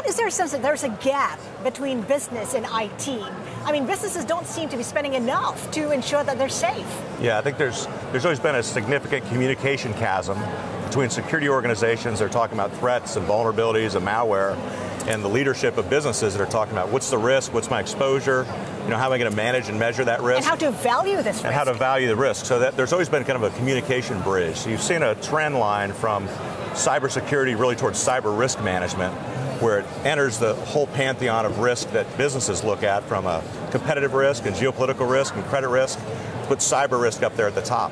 is there a sense that there's a gap between business and IT? I mean, businesses don't seem to be spending enough to ensure that they're safe. Yeah, I think there's always been a significant communication chasm between security organizations that are talking about threats and vulnerabilities and malware, and the leadership of businesses that are talking about what's the risk, what's my exposure, how am I going to manage and measure that risk? And how to value this risk. And how to value the risk. So that there's always been kind of a communication bridge. So you've seen a trend line from cybersecurity really towards cyber risk management, where it enters the whole pantheon of risk that businesses look at, from a competitive risk and geopolitical risk and credit risk, put cyber risk up there at the top.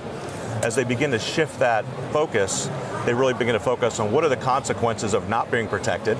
As they begin to shift that focus, they really begin to focus on what are the consequences of not being protected.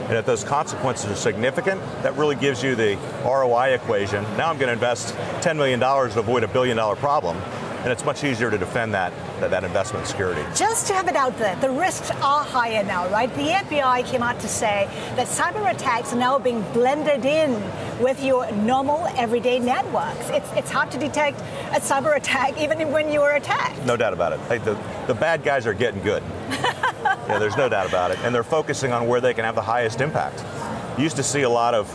And if those consequences are significant, that really gives you the ROI equation. Now I'm going to invest $10 million to avoid $1 billion problem, and it's much easier to defend that investment security. Just to have it out there, the risks are higher now, right? The FBI came out to say that cyber attacks are now being blended in with your normal everyday networks. It's hard to detect a cyber attack even when you are attacked. No doubt about it. Hey, the bad guys are getting good. Yeah, there's no doubt about it. And they're focusing on where they can have the highest impact. You used to see a lot of,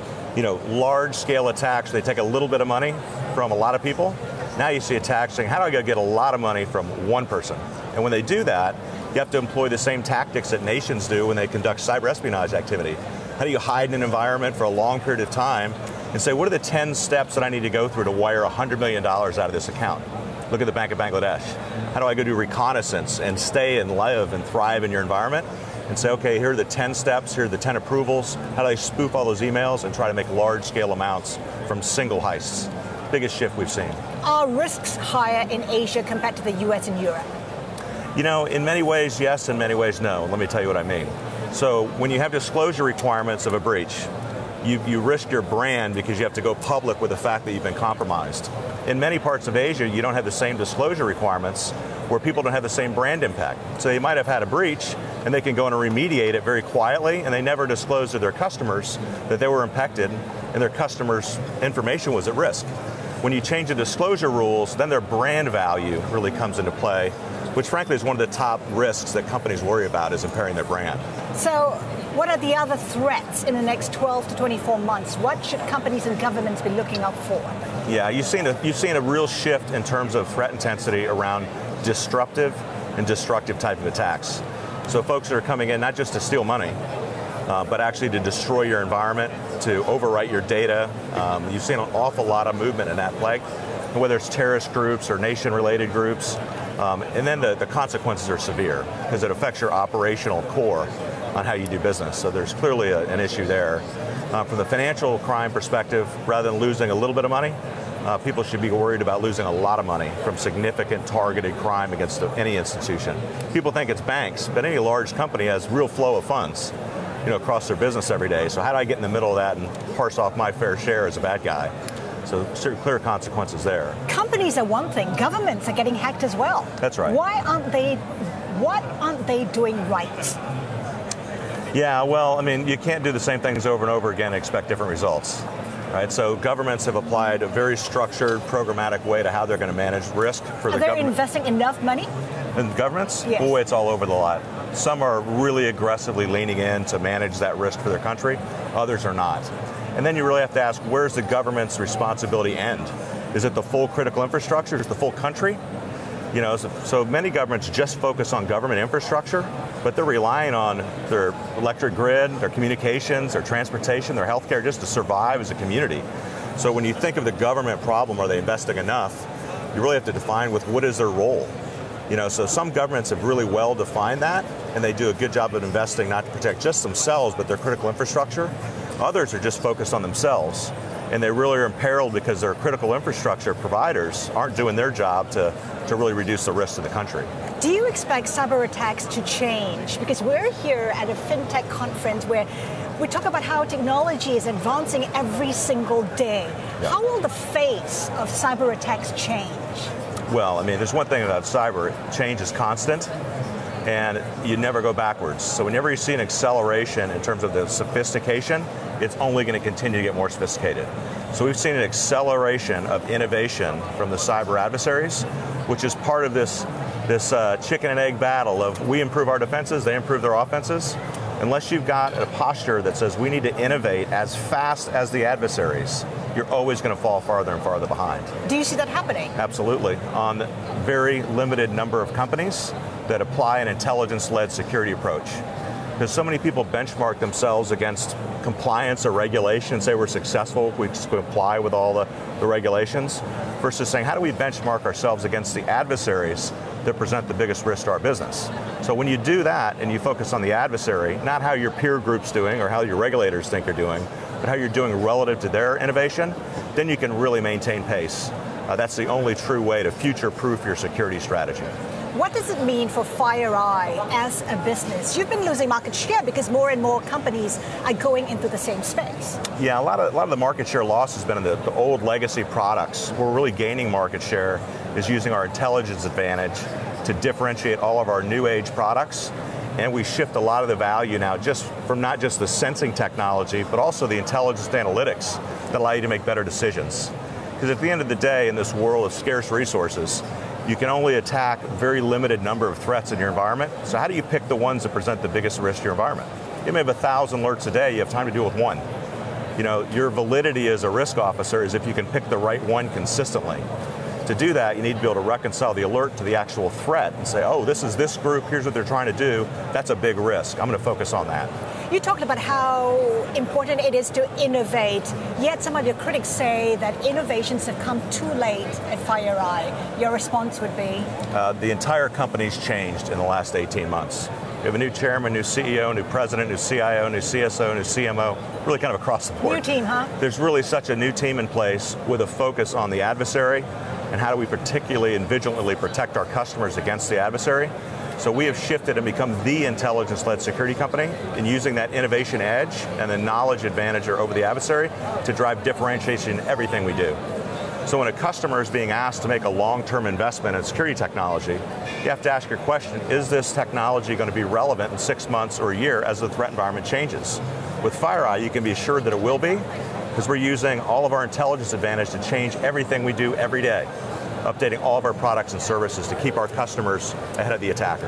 large scale attacks. They take a little bit of money from a lot of people. Now you see attacks saying, how do I go get a lot of money from one person? And when they do that, you have to employ the same tactics that nations do when they conduct cyber espionage activity. How do you hide in an environment for a long period of time and say, what are the 10 steps that I need to go through to wire $100 million out of this account? Look at the Bank of Bangladesh. How do I go do reconnaissance and stay and live and thrive in your environment? And say, okay, here are the 10 steps, here are the 10 approvals. How do I spoof all those emails and try to make large scale amounts from single heists? Biggest shift we've seen. Are risks higher in Asia compared to the US and Europe? In many ways, yes, in many ways, no. Let me tell you what I mean. So when you have disclosure requirements of a breach, you risk your brand because you have to go public with the fact that you've been compromised. In many parts of Asia, you don't have the same disclosure requirements where people don't have the same brand impact. So they might have had a breach and they can go and remediate it very quietly, and they never disclose to their customers that they were impacted and their customers' information was at risk. When you change the disclosure rules, then their brand value really comes into play, which frankly is one of the top risks that companies worry about, is impairing their brand. So what are the other threats in the next 12 to 24 months? What should companies and governments be looking out for? Yeah, you've seen a real shift in terms of threat intensity around disruptive and destructive type of attacks. So folks that are coming in not just to steal money, but actually to destroy your environment, to overwrite your data. You've seen an awful lot of movement in that plague, whether it's terrorist groups or nation-related groups. And then the consequences are severe because it affects your operational core on how you do business. So there's clearly an issue there. From the financial crime perspective, rather than losing a little bit of money, people should be worried about losing a lot of money from significant targeted crime against any institution. People think it's banks, but any large company has real flow of funds across their business every day. So how do I get in the middle of that and parse off my fair share as a bad guy? So clear consequences there. Companies are one thing, governments are getting hacked as well. That's right. What aren't they doing right? Yeah, well, you can't do the same things over and over again and expect different results. Right, so governments have applied a very structured, programmatic way to how they're going to manage risk for the government. Are they investing enough money? In governments? Yes. Boy, it's all over the lot. Some are really aggressively leaning in to manage that risk for their country. Others are not. And then you really have to ask, where's the government's responsibility end? Is it the full critical infrastructure? Is it the full country? So many governments just focus on government infrastructure, but they're relying on their electric grid, their communications, their transportation, their healthcare just to survive as a community. So when you think of the government problem, are they investing enough? You really have to define with what is their role. So some governments have really well defined that, and they do a good job of investing not to protect just themselves, but their critical infrastructure. Others are just focused on themselves, and they really are imperiled because their critical infrastructure providers aren't doing their job to really reduce the risk to the country. Do you expect cyber attacks to change? Because we're here at a Fintech conference where we talk about how technology is advancing every single day. Yeah. How will the face of cyber attacks change? Well, there's one thing about cyber, change is constant, and you never go backwards. So whenever you see an acceleration in terms of the sophistication, it's only going to continue to get more sophisticated. So we've seen an acceleration of innovation from the cyber adversaries, which is part of this chicken and egg battle of we improve our defenses, they improve their offenses. unless you've got a posture that says we need to innovate as fast as the adversaries, you're always going to fall farther and farther behind. Do you see that happening? Absolutely. On very limited number of companies that apply an intelligence-led security approach. Because so many people benchmark themselves against compliance or regulation and say we're successful if we comply with all the regulations, versus saying how do we benchmark ourselves against the adversaries that present the biggest risk to our business. So when you do that and you focus on the adversary, not how your peer group's doing or how your regulators think you're doing, but how you're doing relative to their innovation, then you can really maintain pace. That's the only true way to future-proof your security strategy. What does it mean for FireEye as a business? You've been losing market share because more and more companies are going into the same space. Yeah, a lot of the market share loss has been in the old legacy products. We're really gaining market share is using our intelligence advantage to differentiate all of our new age products. And we shift a lot of the value now just from not just the sensing technology, but also the intelligence analytics that allow you to make better decisions. Because at the end of the day, in this world of scarce resources, you can only attack a very limited number of threats in your environment. So how do you pick the ones that present the biggest risk to your environment? You may have 1,000 alerts a day, you have time to deal with one. You know, your validity as a risk officer is if you can pick the right one consistently. To do that, you need to be able to reconcile the alert to the actual threat and say, oh, this is this group, here's what they're trying to do, that's a big risk. I'm going to focus on that. You talked about how important it is to innovate, yet some of your critics say that innovations have come too late at FireEye. Your response would be? The entire company's changed in the last 18 months. We have a new chairman, new CEO, new president, new CIO, new CSO, new CMO, really kind of across the board. New team, huh? There's really such a new team in place with a focus on the adversary and how do we particularly and vigilantly protect our customers against the adversary. So we have shifted and become the intelligence-led security company in using that innovation edge and the knowledge advantage over the adversary to drive differentiation in everything we do. So when a customer is being asked to make a long-term investment in security technology, you have to ask your question, is this technology going to be relevant in 6 months or a year as the threat environment changes? With FireEye, you can be assured that it will be, because we're using all of our intelligence advantage to change everything we do every day, updating all of our products and services to keep our customers ahead of the attackers.